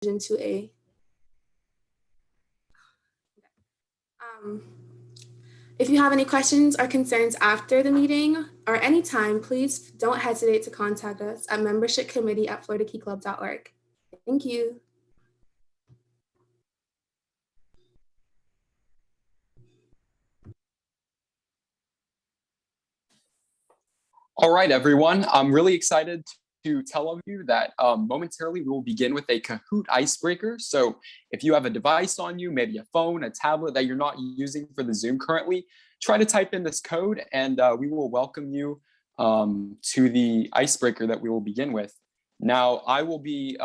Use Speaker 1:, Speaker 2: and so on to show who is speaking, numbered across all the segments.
Speaker 1: Division 2A. If you have any questions or concerns after the meeting or anytime, please don't hesitate to contact us at membershipcommittee@floridakeyclub.org. Thank you.
Speaker 2: All right, everyone. I'm really excited to tell all of you that momentarily we will begin with a Kahoot Icebreaker. So if you have a device on you, maybe a phone, a tablet that you're not using for the Zoom currently, try to type in this code and we will welcome you to the icebreaker that we will begin with. Now, I will be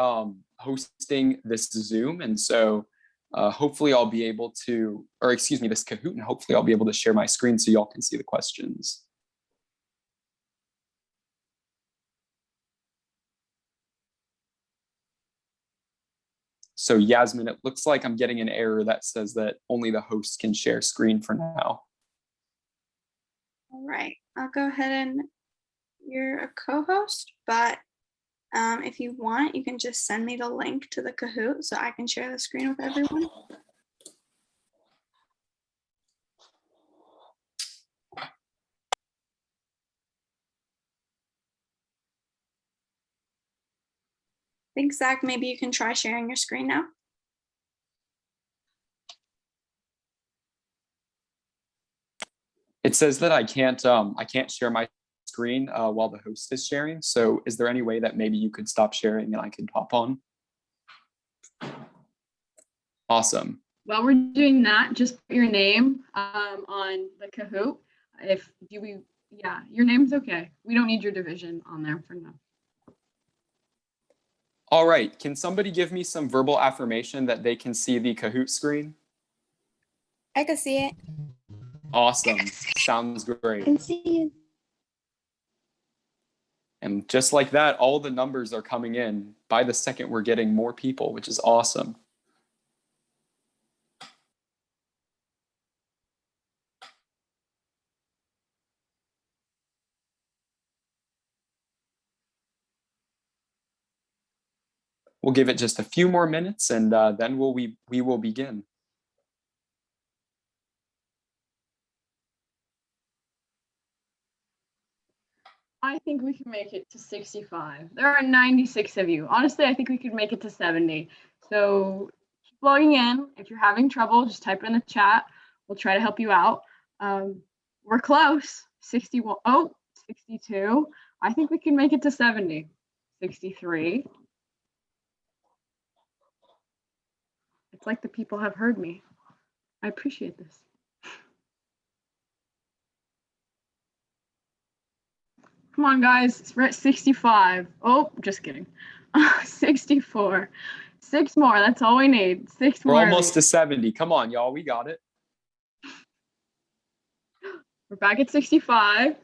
Speaker 2: hosting this Zoom, and so hopefully I'll be able to, or excuse me, this Kahoot, and hopefully I'll be able to share my screen so y'all can see the questions. So Yasmin, it looks like I'm getting an error that says that only the host can share screen for now.
Speaker 3: All right, I'll go ahead and you're a co-host, but if you want, you can just send me the link to the Kahoot so I can share the screen with everyone. I think, Zach, maybe you can try sharing your screen now.
Speaker 2: It says that I can't share my screen while the host is sharing. So is there any way that maybe you could stop sharing and I could pop on? Awesome.
Speaker 4: While we're doing that, just put your name on the Kahoot. Yeah, your name's okay. We don't need your division on there for now.
Speaker 2: All right, can somebody give me some verbal affirmation that they can see the Kahoot screen?
Speaker 5: I can see it.
Speaker 2: Awesome, sounds great.
Speaker 5: I can see it.
Speaker 2: And just like that, all the numbers are coming in. By the second, we're getting more people, which is awesome. We'll give it just a few more minutes and then we will begin.
Speaker 4: I think we can make it to 65. There are 96 of you. Honestly, I think we could make it to 70. So keep logging in. If you're having trouble, just type in the chat. We'll try to help you out. We're close. 61. Oh, 62. I think we can make it to 70. 63. It's like the people have heard me. I appreciate this. Come on, guys. We're at 65. Oh, just kidding. 64. 6 more. That's all we need. 6 more.
Speaker 2: We're almost to 70. Come on, y'all. We got it.
Speaker 4: We're back at 65.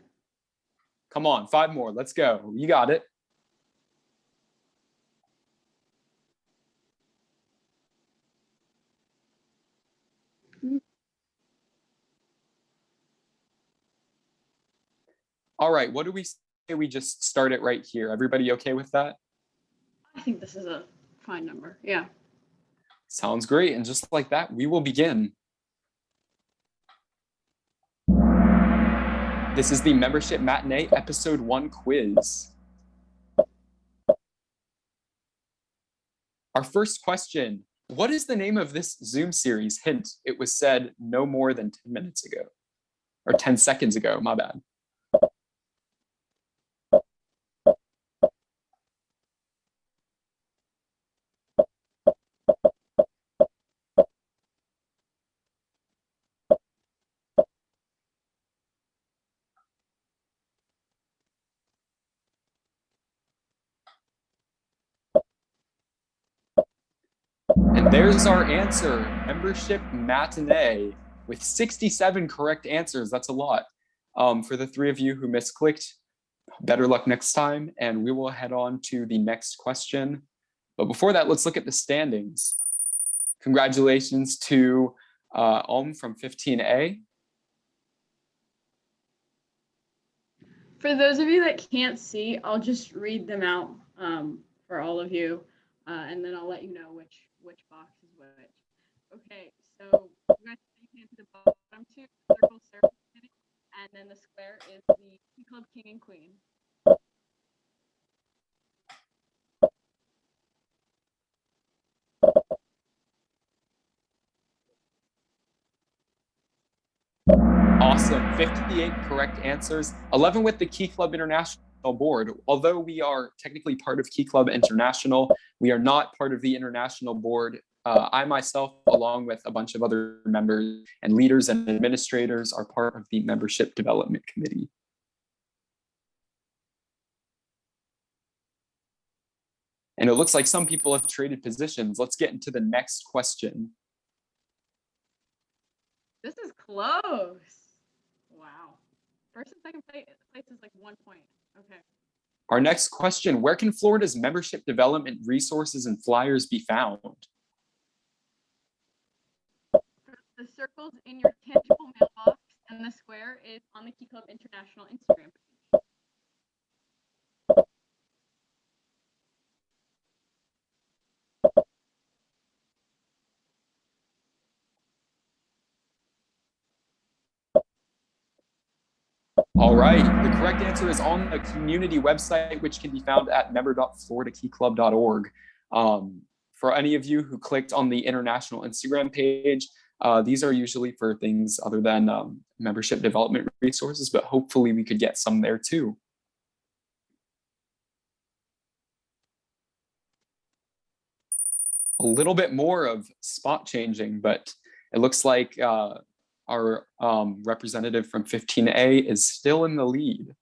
Speaker 2: Come on. 5 more. Let's go. You got it. All right, what do we say we just start it right here? Everybody okay with that?
Speaker 4: I think this is a fine number, yeah.
Speaker 2: Sounds great, and just like that, we will begin. This is the Membership Matinee Episode 1 quiz. Our first question, what is the name of this Zoom series? Hint, it was said no more than 10 minutes ago, or 10 seconds ago, my bad. And there's our answer, Membership Matinee, with 67 correct answers. That's a lot. For the 3 of you who misclicked, better luck next time, and we will head on to the next question. But before that, let's look at the standings. Congratulations to from 15A.
Speaker 4: For those of you that can't see, I'll just read them out for all of you. and then I'll let you know which box is which. Okay, so you guys can to the bottom two, circle surface city, and then the square is the Key Club King and Queen.
Speaker 2: Awesome. 58 correct answers, 11 with the Key Club International board. Although we are technically part of Key Club International, we are not part of the international board. I myself, along with a bunch of other members and leaders and administrators, are part of the Membership Development Committee. And it looks like some people have traded positions. Let's get into the next question.
Speaker 4: This is close. Wow. First and second place is like 1 point. Okay.
Speaker 2: Our next question, where can Florida's membership development resources and flyers be found?
Speaker 4: The circles in your tangible mailbox, and the square is on the Key Club International Instagram page.
Speaker 2: All right, the correct answer is on the community website, which can be found at member.floridakeyclub.org. For any of you who clicked on the international Instagram page, these are usually for things other than membership development resources, but hopefully we could get some there too. A little bit more of spot changing, but it looks like our representative from 15A is still in the lead.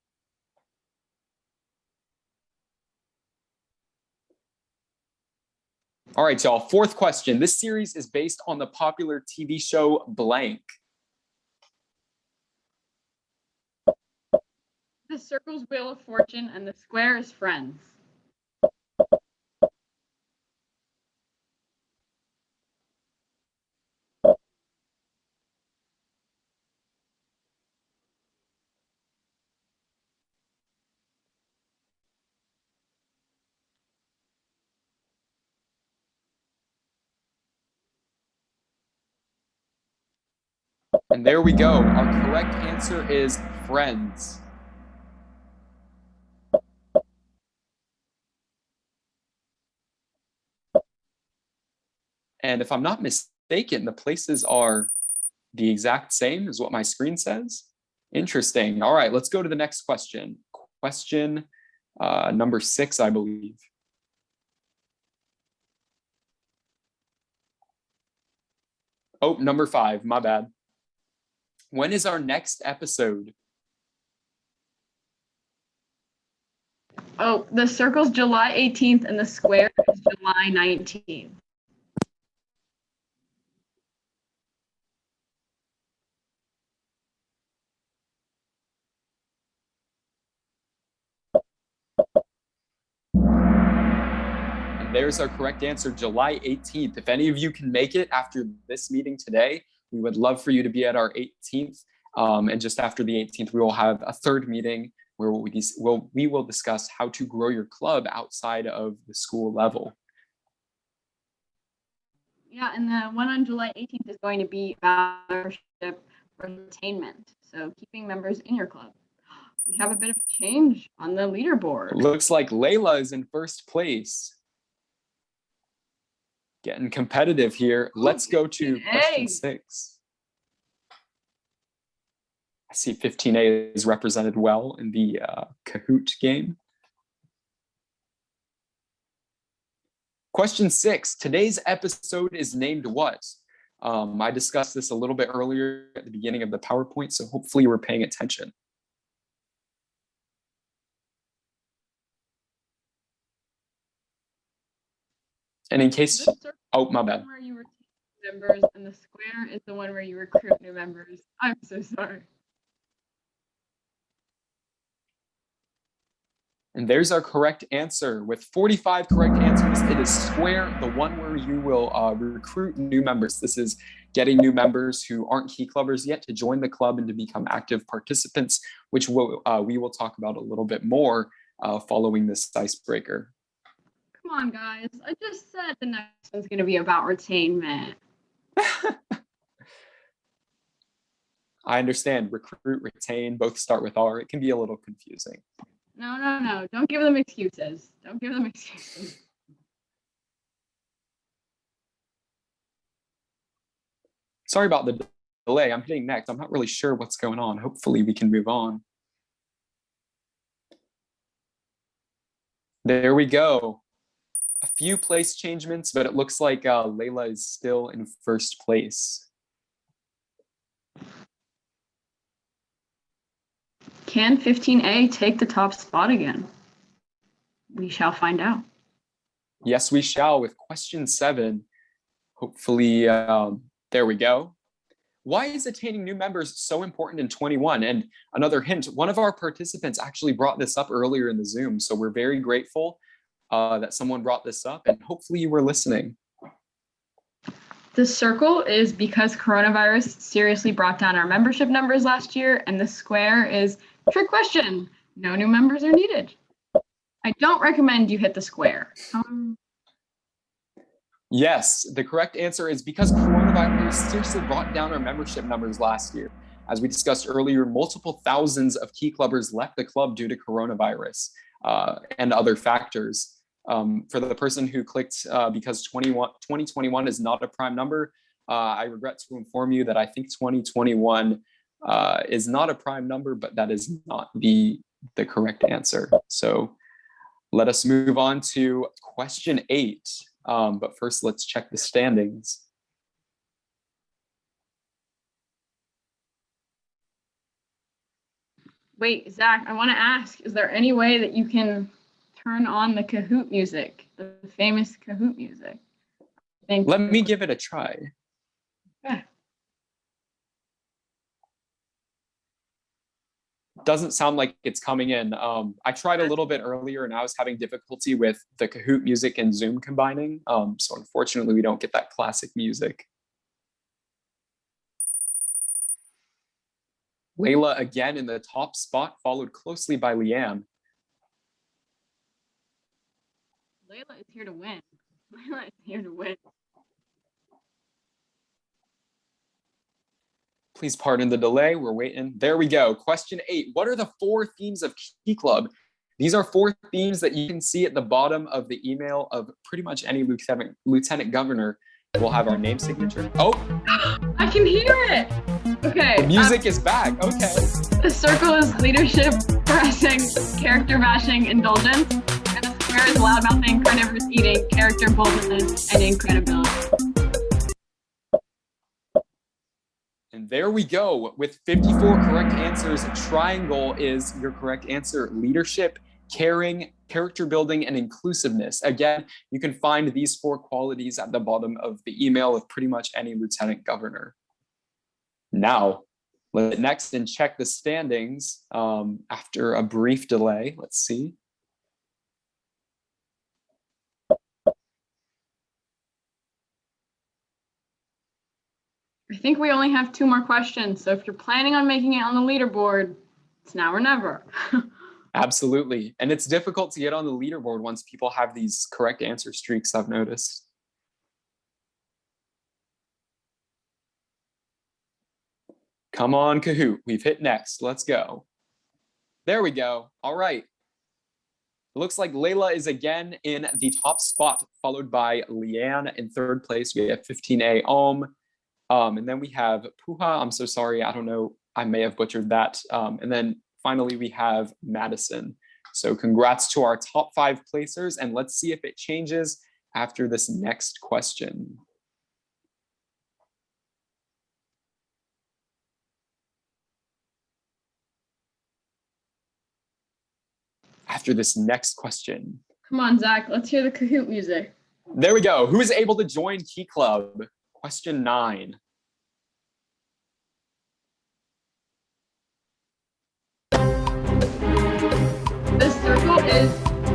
Speaker 2: All right, y'all, fourth question. This series is based on the popular TV show blank.
Speaker 4: The circle's Wheel of Fortune, and the square is Friends.
Speaker 2: And there we go. Our correct answer is Friends. And if I'm not mistaken, the places are the exact same as what my screen says. Interesting. All right, let's go to the next question. Question number 6, I believe. Oh, number 5, my bad. When is our next episode?
Speaker 4: Oh, the circle's July 18th, and the square is July 19th.
Speaker 2: And there's our correct answer, July 18th. If any of you can make it after this meeting today, we would love for you to be at our 18th. And just after the 18th, we will have a third meeting where we will discuss how to grow your club outside of the school level.
Speaker 4: Yeah, and the one on July 18th is going to be about membership retainment. So keeping members in your club. We have a bit of change on the leaderboard.
Speaker 2: Looks like Layla is in first place. Getting competitive here. Let's go to question 6. I see 15A is represented well in the Kahoot game. Question 6, today's episode is named what? I discussed this a little bit earlier at the beginning of the PowerPoint, so hopefully you were paying attention. And in case, oh, my bad.
Speaker 4: Where you retain members, and the square is the one where you recruit new members. I'm so sorry.
Speaker 2: And there's our correct answer. With 45 correct answers, it is square, the one where you will recruit new members. This is getting new members who aren't Key Clubbers yet to join the club and to become active participants, which we will talk about a little bit more following this icebreaker.
Speaker 4: Come on, guys. I just said the next one's going to be about retainment.
Speaker 2: I understand. Recruit, retain, both start with R. It can be a little confusing.
Speaker 4: No. Don't give them excuses. Don't give them excuses.
Speaker 2: Sorry about the delay. I'm hitting next. I'm not really sure what's going on. Hopefully we can move on. There we go. A few place changements, but it looks like Layla is still in first place.
Speaker 4: Can 15A take the top spot again? We shall find out.
Speaker 2: Yes, we shall with question 7. Hopefully, there we go. Why is attaining new members so important in 21? And another hint, one of our participants actually brought this up earlier in the Zoom. So we're very grateful that someone brought this up, and hopefully you were listening.
Speaker 4: The circle is because coronavirus seriously brought down our membership numbers last year, and the square is trick question. No new members are needed. I don't recommend you hit the square.
Speaker 2: Yes, the correct answer is because coronavirus seriously brought down our membership numbers last year. As we discussed earlier, multiple thousands of key clubbers left the club due to coronavirus and other factors. For the person who clicked because 2021 is not a prime number, I regret to inform you that I think 2021 is not a prime number, but that is not the correct answer. So let us move on to question 8. But first, let's check the standings.
Speaker 4: Wait, Zach, I want to ask, is there any way that you can turn on the Kahoot music, the famous Kahoot music?
Speaker 2: Let me give it a try.
Speaker 4: Okay.
Speaker 2: Doesn't sound like it's coming in. I tried a little bit earlier and I was having difficulty with the Kahoot music and Zoom combining. So unfortunately, we don't get that classic music. Layla again in the top spot, followed closely by Leanne.
Speaker 4: Layla is here to win. Layla is here to win.
Speaker 2: Please pardon the delay. We're waiting. There we go. Question 8. What are the 4 themes of Key Club? These are 4 themes that you can see at the bottom of the email of pretty much any lieutenant governor. We'll have our name signature. Oh,
Speaker 4: I can hear it. Okay.
Speaker 2: the music is back. Okay.
Speaker 4: The circle is leadership, pressing, character bashing, indulgence. And the square is loud mouthing, carnivorous eating, character boldness, and incredibility.
Speaker 2: And there we go. With 54 correct answers, triangle is your correct answer. Leadership, caring, character building, and inclusiveness. Again, you can find these 4 qualities at the bottom of the email of pretty much any lieutenant governor. Now, let's next and check the standings after a brief delay. Let's see.
Speaker 4: I think we only have 2 more questions. So if you're planning on making it on the leaderboard, it's now or never.
Speaker 2: Absolutely. And it's difficult to get on the leaderboard once people have these correct answer streaks, I've noticed. Come on, Kahoot. We've hit next. Let's go. There we go. All right. It looks like Layla is again in the top spot, followed by Leanne in 3rd place. We have 15A Ohm. And then we have Puha. I'm so sorry. I don't know. I may have butchered that. And then finally, we have Madison. So congrats to our top 5 placers. And let's see if it changes after this next question. After this next question.
Speaker 4: Come on, Zach. Let's hear the Kahoot music.
Speaker 2: There we go. Who is able to join Key Club? Question 9.
Speaker 4: The circle is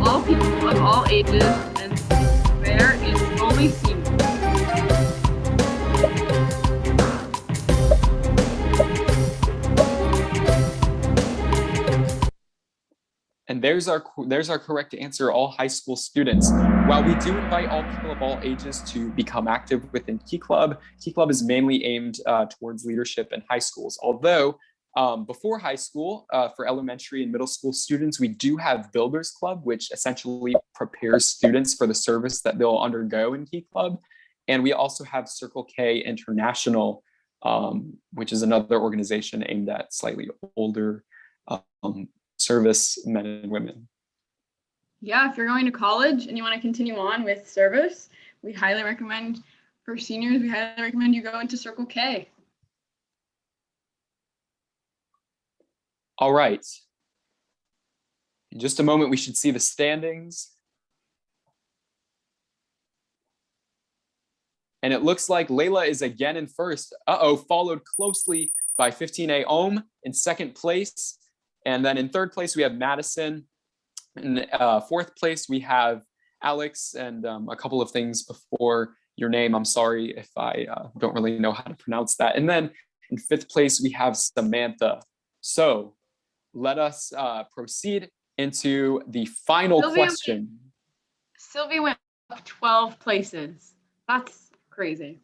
Speaker 4: all people of all ages, and the square is only seniors.
Speaker 2: And And there's our correct answer, all high school students. While we do invite all people of all ages to become active within Key Club is mainly aimed towards leadership in high schools. Although before high school, for elementary and middle school students, we do have Builders Club, which essentially prepares students for the service that they'll undergo in Key Club. And we also have Circle K International, which is another organization aimed at slightly older service men and women.
Speaker 4: Yeah, if you're going to college and you want to continue on with service, we highly recommend, for seniors, we highly recommend you go into Circle K.
Speaker 2: All right. In just a moment, we should see the standings. And it looks like Layla is again in first. Followed closely by 15A Ohm in second place. And then in third place, we have Madison. In fourth place, we have Alex, and a couple of things before your name. I'm sorry if I don't really know how to pronounce that. And then in fifth place, we have Samantha. So let us proceed into the final question.
Speaker 4: Sylvie went up 12 places. That's crazy.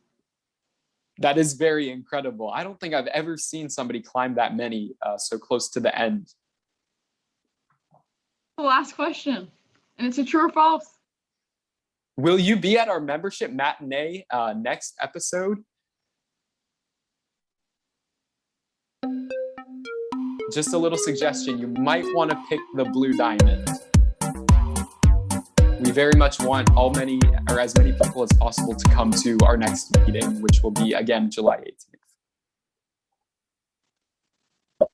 Speaker 2: That is very incredible. I don't think I've ever seen somebody climb that many so close to the end.
Speaker 4: The last question, and it's a true or false.
Speaker 2: Will you be at our membership matinee next episode? Just a little suggestion, you might want to pick the blue diamond. We very much want as many people as possible to come to our next meeting, which will be again July 18th.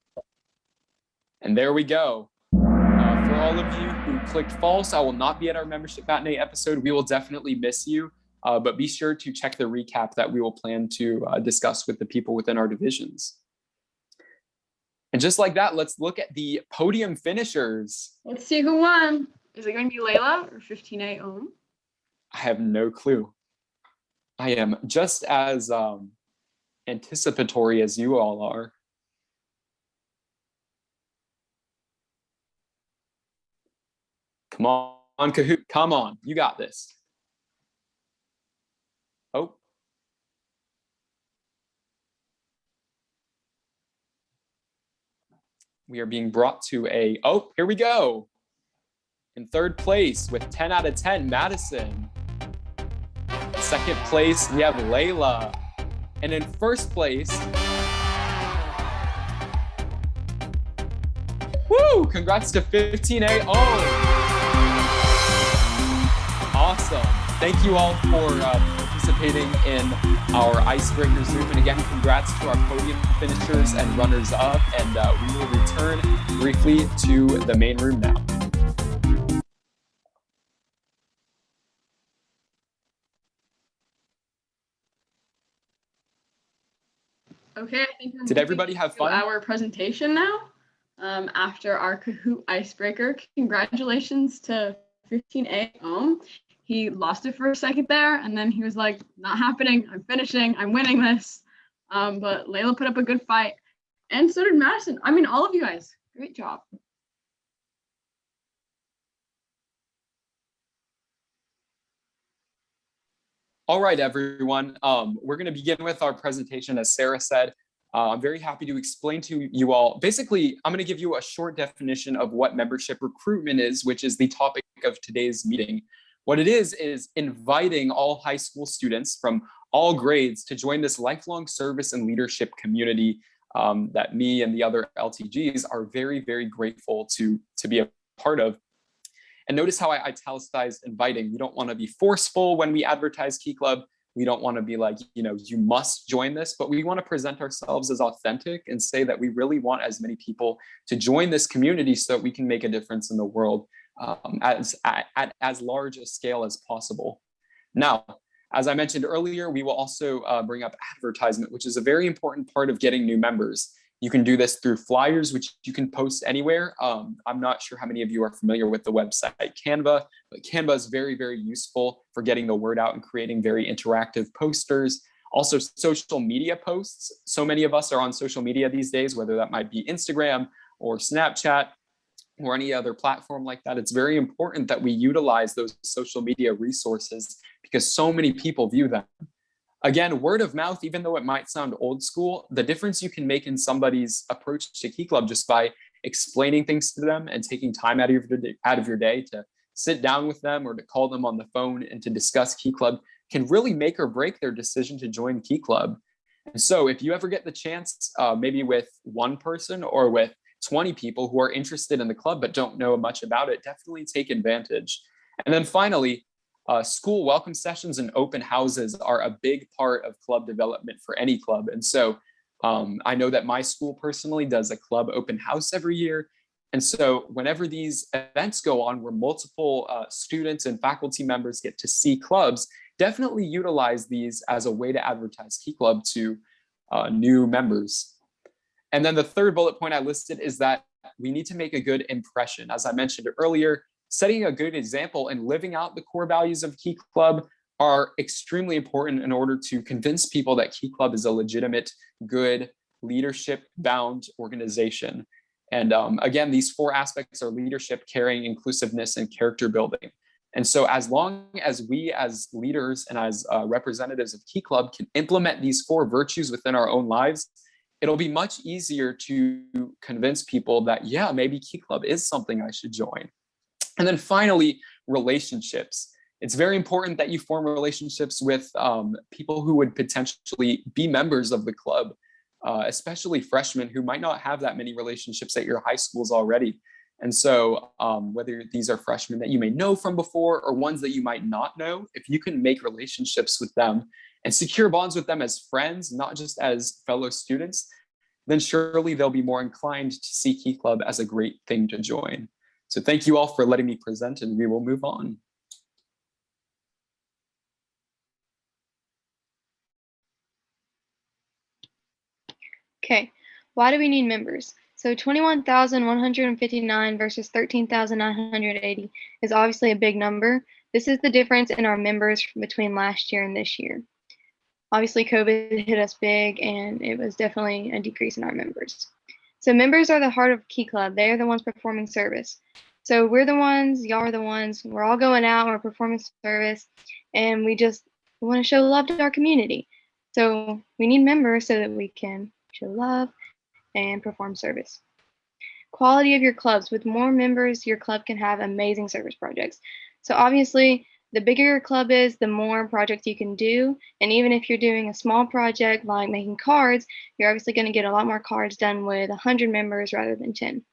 Speaker 2: And there we go. For all of you who clicked false, I will not be at our membership matinee episode. We will definitely miss you, but be sure to check the recap that we will plan to discuss with the people within our divisions. And just like that, let's look at the podium finishers.
Speaker 4: Let's see who won. Is it going to be Layla or 15A Ohm?
Speaker 2: I have no clue. I am just as anticipatory as you all are. Come on, Kahoot, come on, you got this. Oh. We are being brought to here we go. In third place with 10 out of 10, Madison. Second place, we have Layla. And in first place, woo, congrats to 15A Ohm. Awesome. Thank you all for participating in our Icebreaker Zoom. And again, congrats to our podium finishers and runners up. And we will return briefly to the main room now.
Speaker 4: Okay, I think
Speaker 2: did everybody have fun?
Speaker 4: Our presentation now. After our Kahoot Icebreaker, congratulations to 15A Ohm. He lost it for a second there, and then he was like, not happening, I'm finishing, I'm winning this. But Layla put up a good fight, and so did Madison. I mean, all of you guys, great job.
Speaker 2: All right, everyone. We're going to begin with our presentation, as Sarah said. I'm very happy to explain to you all. Basically, I'm going to give you a short definition of what membership recruitment is, which is the topic of today's meeting. What it is inviting all high school students from all grades to join this lifelong service and leadership community that me and the other LTGs are very, very grateful to be a part of. And notice how I italicized inviting. We don't want to be forceful when we advertise Key Club. We don't want to be like, you must join this, but we want to present ourselves as authentic and say that we really want as many people to join this community so that we can make a difference in the world at as large a scale as possible. Now, as I mentioned earlier, we will also bring up advertisement, which is a very important part of getting new members. You can do this through flyers, which you can post anywhere. I'm not sure how many of you are familiar with the website Canva, but Canva is very, very useful for getting the word out and creating very interactive posters. Also, social media posts. So many of us are on social media these days, whether that might be Instagram or Snapchat. or any other platform like that, it's very important that we utilize those social media resources because so many people view them. Again, word of mouth, even though it might sound old school, the difference you can make in somebody's approach to Key Club just by explaining things to them and taking time out of your day to sit down with them or to call them on the phone and to discuss Key Club can really make or break their decision to join Key Club. And so if you ever get the chance, maybe with one person or with 20 people who are interested in the club but don't know much about it, definitely take advantage. And then finally, school welcome sessions and open houses are a big part of club development for any club. And so I know that my school personally does a club open house every year. And so whenever these events go on where multiple students and faculty members get to see clubs, definitely utilize these as a way to advertise Key Club to new members. And then the third bullet point I listed is that we need to make a good impression. As I mentioned earlier, setting a good example and living out the core values of Key Club are extremely important in order to convince people that Key Club is a legitimate, good, leadership-bound organization. And again, these four aspects are leadership, caring, inclusiveness, and character building. And so as long as we as leaders and as representatives of Key Club can implement these four virtues within our own lives, it'll be much easier to convince people that, yeah, maybe Key Club is something I should join. And then finally, relationships. It's very important that you form relationships with people who would potentially be members of the club, especially freshmen who might not have that many relationships at your high schools already. And so whether these are freshmen that you may know from before or ones that you might not know, if you can make relationships with them and secure bonds with them as friends, not just as fellow students, then surely they'll be more inclined to see Key Club as a great thing to join. So thank you all for letting me present, and we will move on.
Speaker 6: Okay, why do we need members? So 21,159 versus 13,980 is obviously a big number. This is the difference in our members between last year and this year. Obviously, COVID hit us big, and it was definitely a decrease in our members. So members are the heart of Key Club. They are the ones performing service. So we're the ones, y'all are the ones, we're all going out, we're performing service, and we want to show love to our community. So we need members so that we can show love and perform service. Quality of your clubs. With more members, your club can have amazing service projects. So obviously, the bigger your club is, the more projects you can do. And even if you're doing a small project like making cards, you're obviously going to get a lot more cards done with 100 members rather than 10.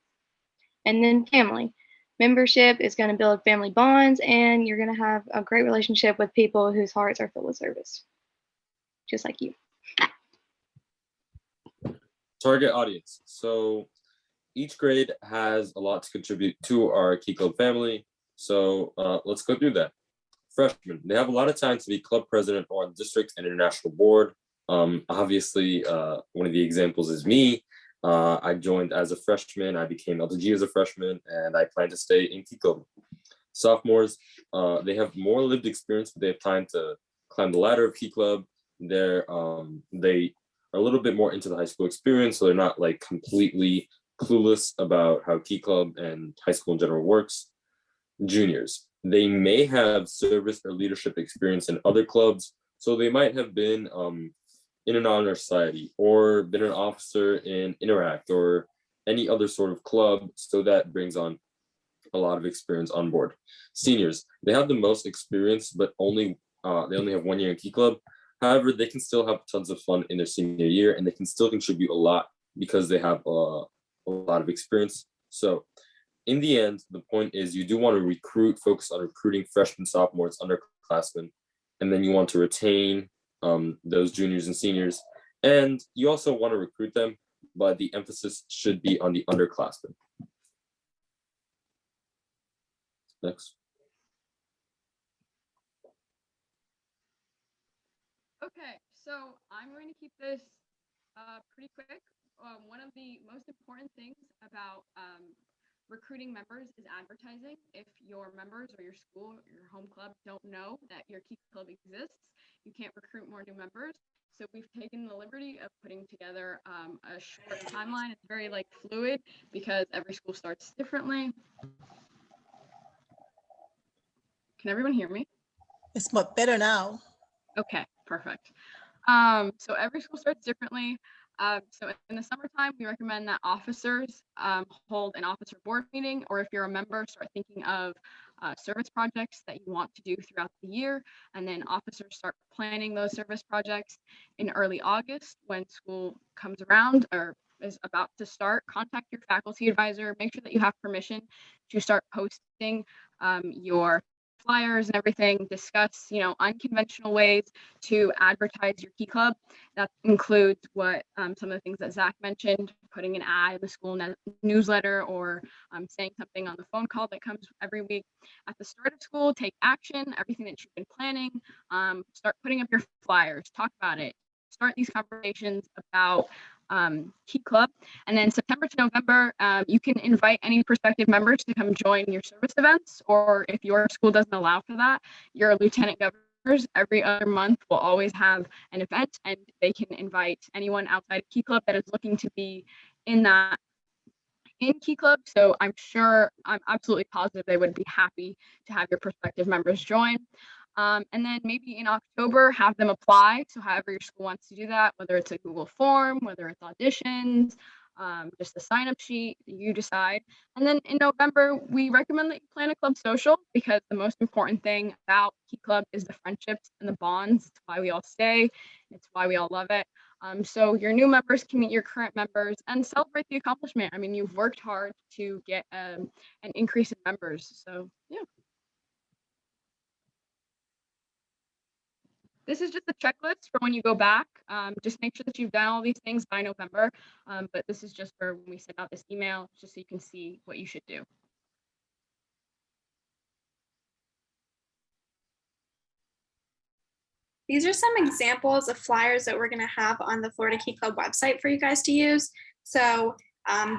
Speaker 6: And then family. Membership is going to build family bonds, and you're going to have a great relationship with people whose hearts are filled with service, just like you.
Speaker 7: Target audience. So each grade has a lot to contribute to our Key Club family. So let's go through that. Freshmen, they have a lot of time to be club president or on district and international board. Obviously, one of the examples is me. I joined as a freshman. I became LTG as a freshman, and I plan to stay in Key Club. Sophomores, they have more lived experience, but they have time to climb the ladder of Key Club. They are a little bit more into the high school experience, so they're not like completely clueless about how Key Club and high school in general works. Juniors, they may have service or leadership experience in other clubs, so they might have been in an honor society or been an officer in Interact or any other sort of club, so that brings on a lot of experience on board. Seniors, they have the most experience, but they only have 1 year in Key Club. However, they can still have tons of fun in their senior year, and they can still contribute a lot because they have a lot of experience. So in the end, the point is you do want to focus on recruiting freshmen, sophomores, underclassmen, and then you want to retain those juniors and seniors. And you also want to recruit them, but the emphasis should be on the underclassmen. Next.
Speaker 4: Okay, so I'm going to keep this pretty quick. One of the most important things about recruiting members is advertising. If your members or your school, your home club don't know that your Key Club exists, you can't recruit more new members. So we've taken the liberty of putting together a short timeline. It's very like fluid because every school starts differently. Can everyone hear me?
Speaker 8: It's much better now.
Speaker 4: Okay, perfect. So every school starts differently. So in the summertime, we recommend that officers hold an officer board meeting, or if you're a member, start thinking of service projects that you want to do throughout the year. And then officers start planning those service projects in early August when school comes around or is about to start. Contact your faculty advisor, make sure that you have permission to start posting your flyers and everything. Discuss, unconventional ways to advertise your Key Club. That includes what some of the things that Zach mentioned, putting an ad in the school newsletter, or saying something on the phone call that comes every week. At the start of school, take action, everything that you've been planning. Start putting up your flyers, talk about it, start these conversations about Key Club. And then September to November, you can invite any prospective members to come join your service events, or if your school doesn't allow for that, your lieutenant governors every other month will always have an event, and they can invite anyone outside of Key Club that is looking to be in Key Club. So I'm absolutely positive they would be happy to have your prospective members join. And then maybe in October, have them apply. So however your school wants to do that, whether it's a Google form, whether it's auditions, just a sign-up sheet, you decide. And then in November, we recommend that you plan a club social, because the most important thing about Key Club is the friendships and the bonds. It's why we all stay. It's why we all love it. So your new members can meet your current members and celebrate the accomplishment. I mean, you've worked hard to get an increase in members. So yeah. This is just a checklist for when you go back. Just make sure that you've done all these things by November. But this is just for when we send out this email, just so you can see what you should do.
Speaker 3: These are some examples of flyers that we're going to have on the Florida Key Club website for you guys to use. So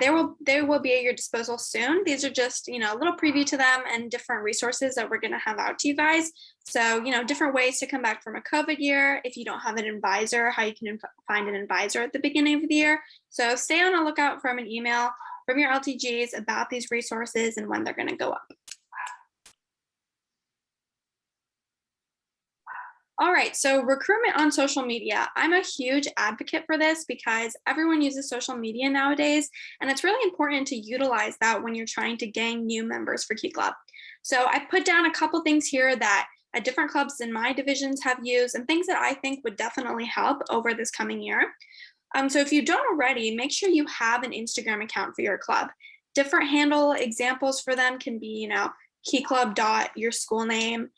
Speaker 3: they will be at your disposal soon. These are just, a little preview to them and different resources that we're going to have out to you guys. So, different ways to come back from a COVID year. If you don't have an advisor, how you can find an advisor at the beginning of the year. So stay on the lookout from an email from your LTGs about these resources and when they're going to go up. All right, so recruitment on social media. I'm a huge advocate for this because everyone uses social media nowadays, and it's really important to utilize that when you're trying to gain new members for Key Club. So I put down a couple things here that different clubs in my divisions have used, and things that I think would definitely help over this coming year. So if you don't already, make sure you have an Instagram account for your club. Different handle examples for them can be, keyclub.yourschoolname.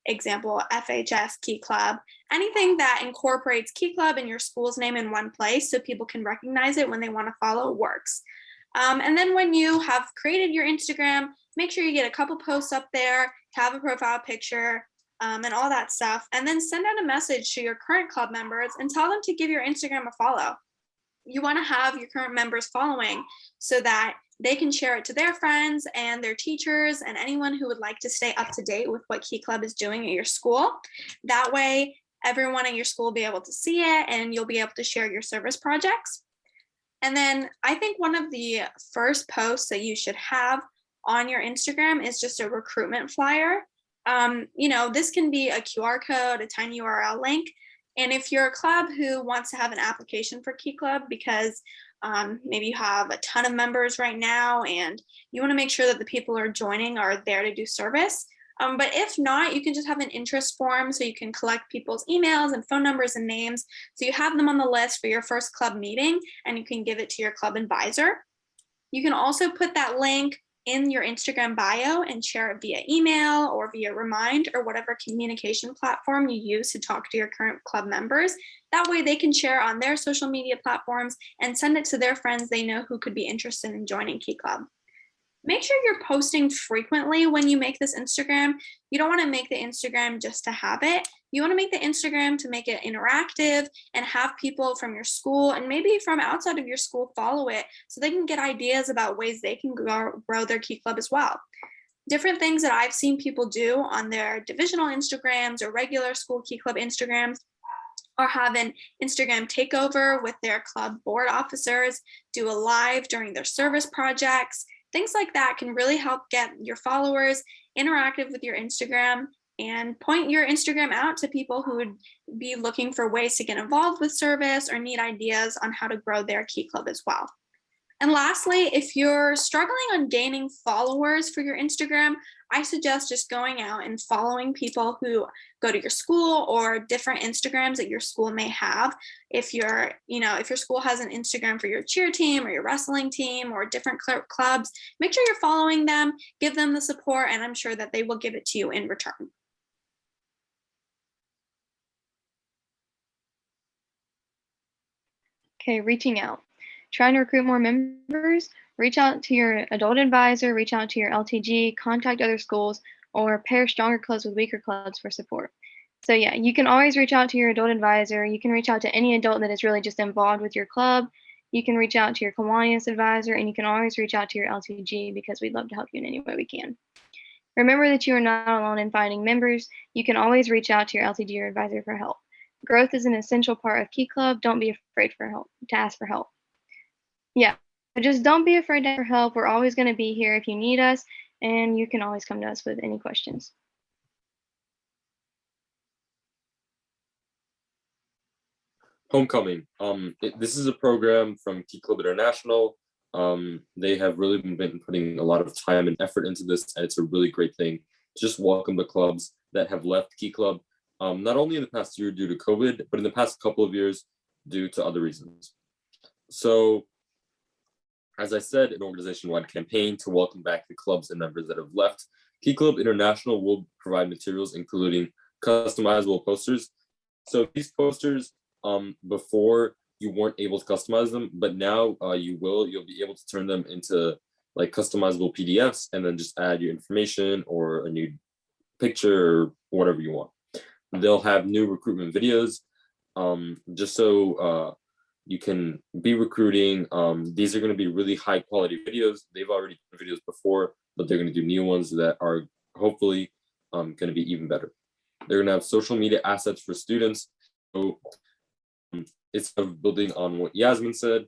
Speaker 3: Example, FHS Key Club, anything that incorporates Key Club and your school's name in one place so people can recognize it when they want to follow works. And then when you have created your Instagram, make sure you get a couple posts up there, have a profile picture, and all that stuff. And then send out a message to your current club members and tell them to give your Instagram a follow. You want to have your current members following so that they can share it to their friends and their teachers and anyone who would like to stay up to date with what Key Club is doing at your school. That way, everyone at your school will be able to see it and you'll be able to share your service projects. And then I think one of the first posts that you should have on your Instagram is just a recruitment flyer. This can be a QR code, a tiny URL link. And if you're a club who wants to have an application for Key Club because maybe you have a ton of members right now and you want to make sure that the people who are joining are there to do service. But if not, you can just have an interest form so you can collect people's emails and phone numbers and names. So you have them on the list for your first club meeting and you can give it to your club advisor. You can also put that link in your Instagram bio and share it via email or via Remind or whatever communication platform you use to talk to your current club members. That way they can share on their social media platforms and send it to their friends they know who could be interested in joining Key Club. Make sure you're posting frequently when you make this Instagram. You don't want to make the Instagram just to have it. You want to make the Instagram to make it interactive and have people from your school and maybe from outside of your school follow it so they can get ideas about ways they can grow their Key Club as well. different things that I've seen people do on their divisional Instagrams or regular school Key Club Instagrams, or have an Instagram takeover with their club board officers, do a live during their service projects. Things like that can really help get your followers interactive with your Instagram and point your Instagram out to people who would be looking for ways to get involved with service or need ideas on how to grow their Key Club as well. And lastly, if you're struggling on gaining followers for your Instagram, I suggest just going out and following people who go to your school or different Instagrams that your school may have. If if your school has an Instagram for your cheer team or your wrestling team or different clubs, make sure you're following them, give them the support, and I'm sure that they will give it to you in return.
Speaker 6: Okay, reaching out. Trying to recruit more members, reach out to your adult advisor, reach out to your LTG, contact other schools, or pair stronger clubs with weaker clubs for support. So yeah, you can always reach out to your adult advisor. You can reach out to any adult that is really just involved with your club. You can reach out to your Kiwanis advisor, and you can always reach out to your LTG because we'd love to help you in any way we can. Remember that you are not alone in finding members. You can always reach out to your LTG or advisor for help. Growth is an essential part of Key Club. Don't be afraid to ask for help. Yeah, just don't be afraid to ask for help. We're always going to be here if you need us, and you can always come to us with any questions.
Speaker 7: Homecoming. This is a program from Key Club International. They have really been putting a lot of time and effort into this, and it's a really great thing to just welcome the clubs that have left Key Club, not only in the past year due to COVID, but in the past couple of years due to other reasons. So, as I said, an organization-wide campaign to welcome back the clubs and members that have left. Key Club International will provide materials including customizable posters. So these posters, before you weren't able to customize them, but now you'll be able to turn them into like customizable PDFs and then just add your information or a new picture or whatever you want. They'll have new recruitment videos, just so you can be recruiting. These are going to be really high quality videos. They've already done videos before, but they're going to do new ones that are hopefully going to be even better. They're going to have social media assets for students. So it's building on what Yasmin said.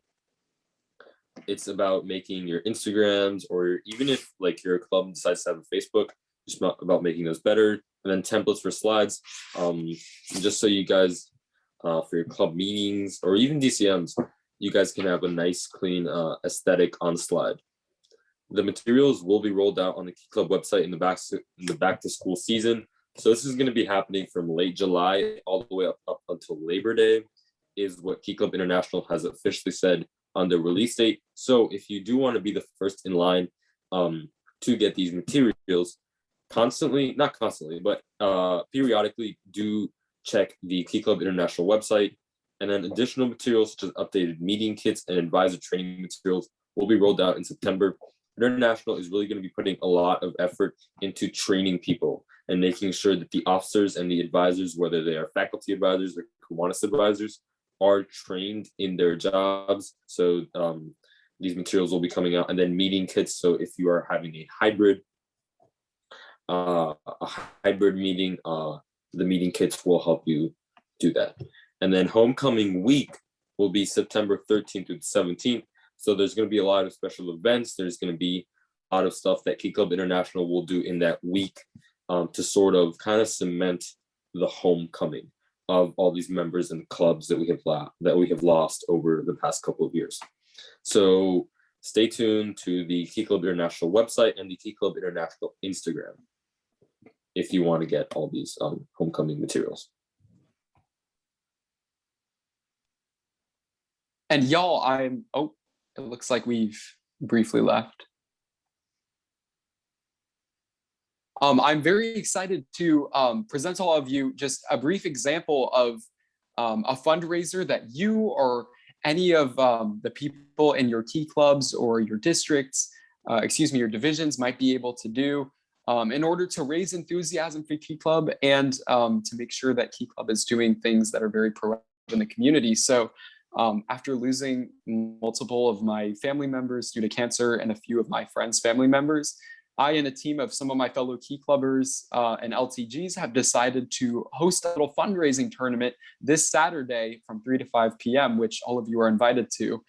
Speaker 7: It's about making your Instagrams, or even if like your club decides to have a Facebook, just about making those better. And then templates for slides, just so you guys, for your club meetings or even DCMs, you guys can have a nice, clean aesthetic on the slide. The materials will be rolled out on the Key Club website in the back to school season. So this is going to be happening from late July all the way up until Labor Day, is what Key Club International has officially said on the release date. So if you do want to be the first in line to get these materials, not constantly, but periodically do check the Key Club International website. And then additional materials such as updated meeting kits and advisor training materials will be rolled out in September. International is really going to be putting a lot of effort into training people and making sure that the officers and the advisors, whether they are faculty advisors or Kiwanis advisors, are trained in their jobs. So these materials will be coming out, and then meeting kits. So if you are having a hybrid meeting, the meeting kits will help you do that. And then homecoming week will be September 13th through the 17th. So there's going to be a lot of special events. There's going to be a lot of stuff that Key Club International will do in that week to sort of kind of cement the homecoming of all these members and clubs that we have lost over the past couple of years. So stay tuned to the Key Club International website and the Key Club International Instagram if you want to get all these homecoming materials.
Speaker 2: And y'all, it looks like we've briefly left. I'm very excited to present to all of you just a brief example of a fundraiser that you or any of the people in your Key Clubs or your districts, your divisions might be able to do in order to raise enthusiasm for Key Club and to make sure that Key Club is doing things that are very proactive in the community. So after losing multiple of my family members due to cancer and a few of my friends' family members, I and a team of some of my fellow Key Clubbers and LTGs have decided to host a little fundraising tournament this Saturday from 3 to 5 p.m., which all of you are invited to.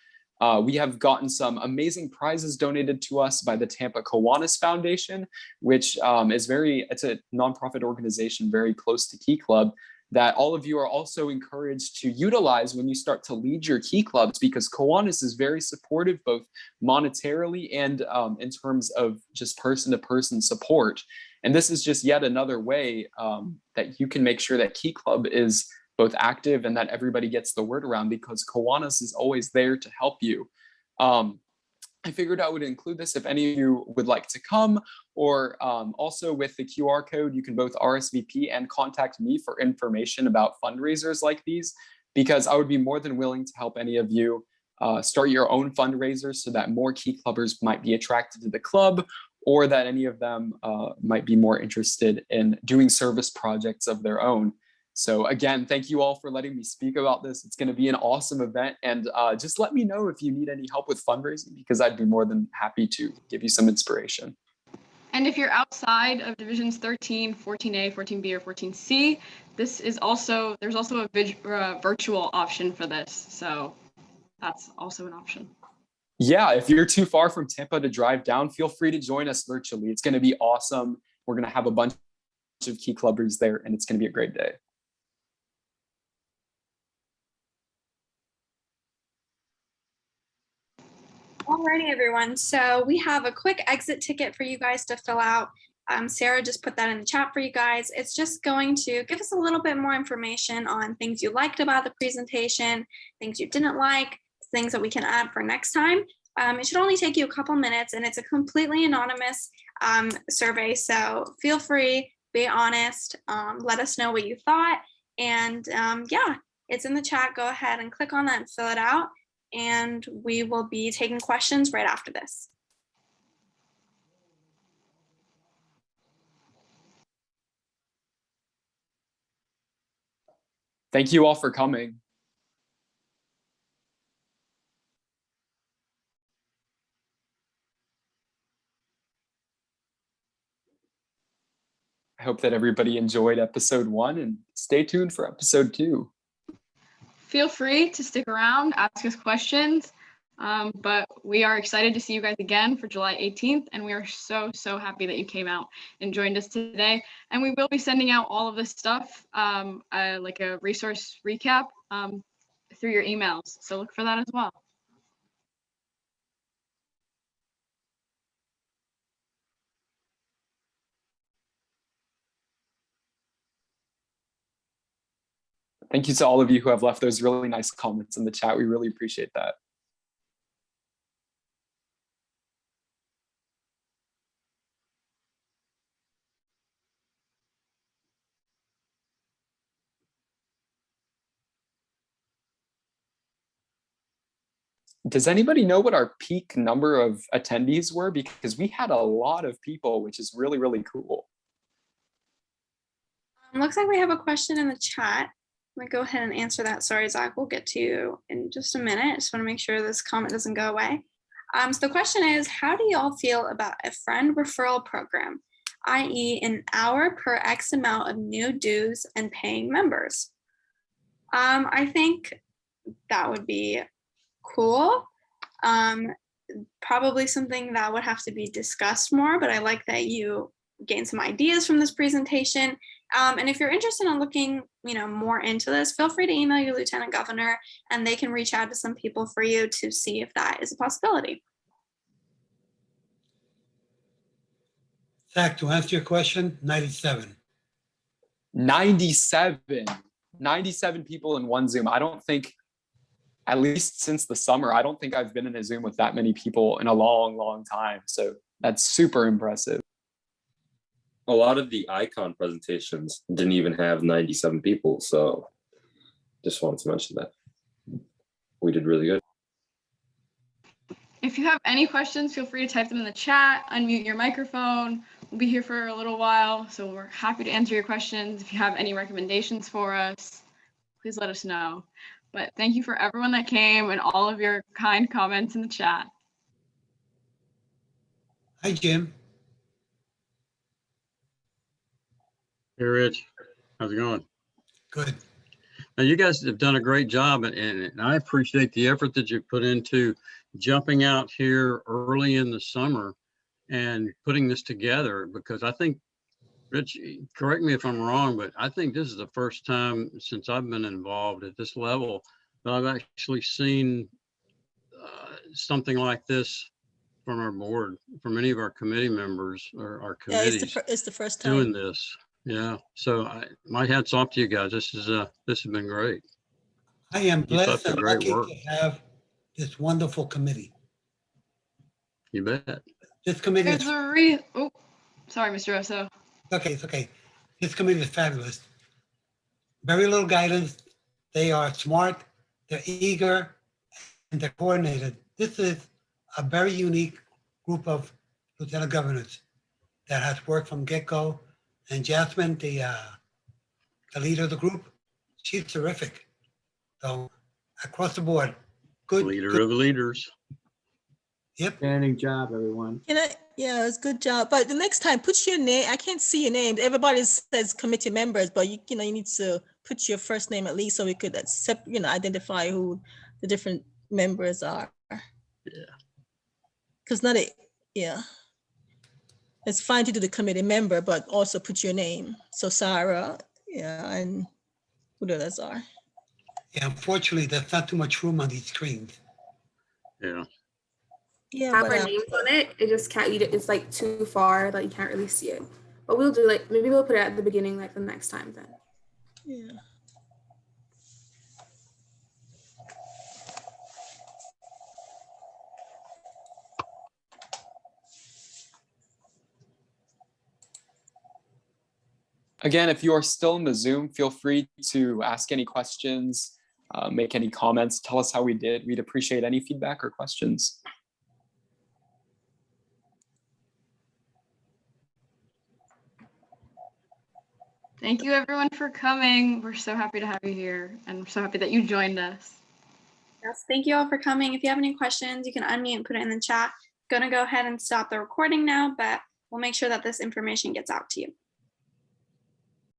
Speaker 2: We have gotten some amazing prizes donated to us by the Tampa Kiwanis Foundation, which it's a nonprofit organization very close to Key Club, that all of you are also encouraged to utilize when you start to lead your Key Clubs, because Kiwanis is very supportive, both monetarily and in terms of just person-to-person support. And this is just yet another way that you can make sure that Key Club is both active and that everybody gets the word around, because Kiwanis is always there to help you. I figured I would include this if any of you would like to come, or also with the QR code, you can both RSVP and contact me for information about fundraisers like these, because I would be more than willing to help any of you start your own fundraisers so that more Key Clubbers might be attracted to the club, or that any of them might be more interested in doing service projects of their own. So again, thank you all for letting me speak about this. It's going to be an awesome event, and just let me know if you need any help with fundraising, because I'd be more than happy to give you some inspiration.
Speaker 4: And if you're outside of divisions 13, 14A, 14B, or 14C, there's also a virtual option for this. So that's also an option.
Speaker 2: Yeah, if you're too far from Tampa to drive down, feel free to join us virtually. It's going to be awesome. We're going to have a bunch of Key Clubbers there, and it's going to be a great day.
Speaker 3: Alrighty, everyone. So we have a quick exit ticket for you guys to fill out. Sarah just put that in the chat for you guys. It's just going to give us a little bit more information on things you liked about the presentation, things you didn't like, things that we can add for next time. It should only take you a couple minutes, and it's a completely anonymous survey. So feel free, be honest, let us know what you thought. And yeah, it's in the chat. Go ahead and click on that and fill it out. And we will be taking questions right after this.
Speaker 2: Thank you all for coming. I hope that everybody enjoyed episode 1, and stay tuned for episode 2.
Speaker 4: Feel free to stick around, ask us questions, but we are excited to see you guys again for July 18th, and we are so happy that you came out and joined us today. And we will be sending out all of this stuff, like a resource recap, through your emails, so look for that as well.
Speaker 2: Thank you to all of you who have left those really nice comments in the chat. We really appreciate that. Does anybody know what our peak number of attendees were? Because we had a lot of people, which is really, really cool.
Speaker 3: Looks like we have a question in the chat. I'm gonna go ahead and answer that. Sorry, Zach, we'll get to you in just a minute. Just want to make sure this comment doesn't go away. So the question is, how do you all feel about a friend referral program, i.e. an hour per X amount of new dues and paying members? I think that would be cool. Probably something that would have to be discussed more, but I like that you gained some ideas from this presentation. And if you're interested in looking, more into this, feel free to email your lieutenant governor, and they can reach out to some people for you to see if that is a possibility.
Speaker 9: Zach, to answer your question, 97.
Speaker 2: 97 people in one Zoom. I don't think, at least since the summer, I don't think I've been in a Zoom with that many people in a long time. So that's super impressive.
Speaker 7: A lot of the icon presentations didn't even have 97 people. So just wanted to mention that. We did really good.
Speaker 4: If you have any questions, feel free to type them in the chat, unmute your microphone. We'll be here for a little while, so we're happy to answer your questions. If you have any recommendations for us, please let us know. But thank you for everyone that came and all of your kind comments in the chat.
Speaker 9: Hi, Jim.
Speaker 10: Hey, Rich. How's it going?
Speaker 9: Good.
Speaker 10: Now, you guys have done a great job, and I appreciate the effort that you put into jumping out here early in the summer and putting this together, because I think, Rich, correct me if I'm wrong, but I think this is the first time since I've been involved at this level that I've actually seen something like this from our board, from any of our committee members or our
Speaker 8: Yeah,
Speaker 10: committees
Speaker 8: it's the first time.
Speaker 10: doing this. Yeah. So my hat's off to you guys. This has been great.
Speaker 9: I am
Speaker 10: Keep up
Speaker 9: blessed
Speaker 10: the
Speaker 9: and
Speaker 10: great
Speaker 9: lucky
Speaker 10: work.
Speaker 9: to have this wonderful committee.
Speaker 10: You bet.
Speaker 9: This committee is,
Speaker 4: Oh, sorry, Mr. Rosso.
Speaker 9: it's okay. This committee is fabulous. Very little guidance. They are smart, they're eager, and they're coordinated. This is a very unique group of lieutenant governors that has worked from get-go. And Jasmine, the leader of the group, she's terrific. So across the board, good.
Speaker 10: Leader of leaders.
Speaker 9: Yep.
Speaker 11: Outstanding job, everyone.
Speaker 8: Yeah, it's a good job. But the next time, put your name. I can't see your name. Everybody says committee members, but you need to put your first name at least so we could accept, identify who the different members are.
Speaker 10: Yeah.
Speaker 8: Because it's fine to do the committee member, but also put your name. So Sarah, and who the others are.
Speaker 9: Yeah, unfortunately, there's not too much room on these screens.
Speaker 10: Yeah.
Speaker 8: Yeah,
Speaker 1: Have
Speaker 8: but
Speaker 1: our names on it. It just can't. It's like too far that you can't really see it. But we'll do maybe we'll put it at the beginning, like the next time then.
Speaker 8: yeah.
Speaker 2: Again, if you are still in the Zoom, feel free to ask any questions, make any comments, tell us how we did. We'd appreciate any feedback or questions.
Speaker 4: Thank you everyone for coming. We're so happy to have you here and we're so happy that you joined us.
Speaker 3: Yes, thank you all for coming. If you have any questions, you can unmute and put it in the chat. Gonna go ahead and stop the recording now, but we'll make sure that this information gets out to you.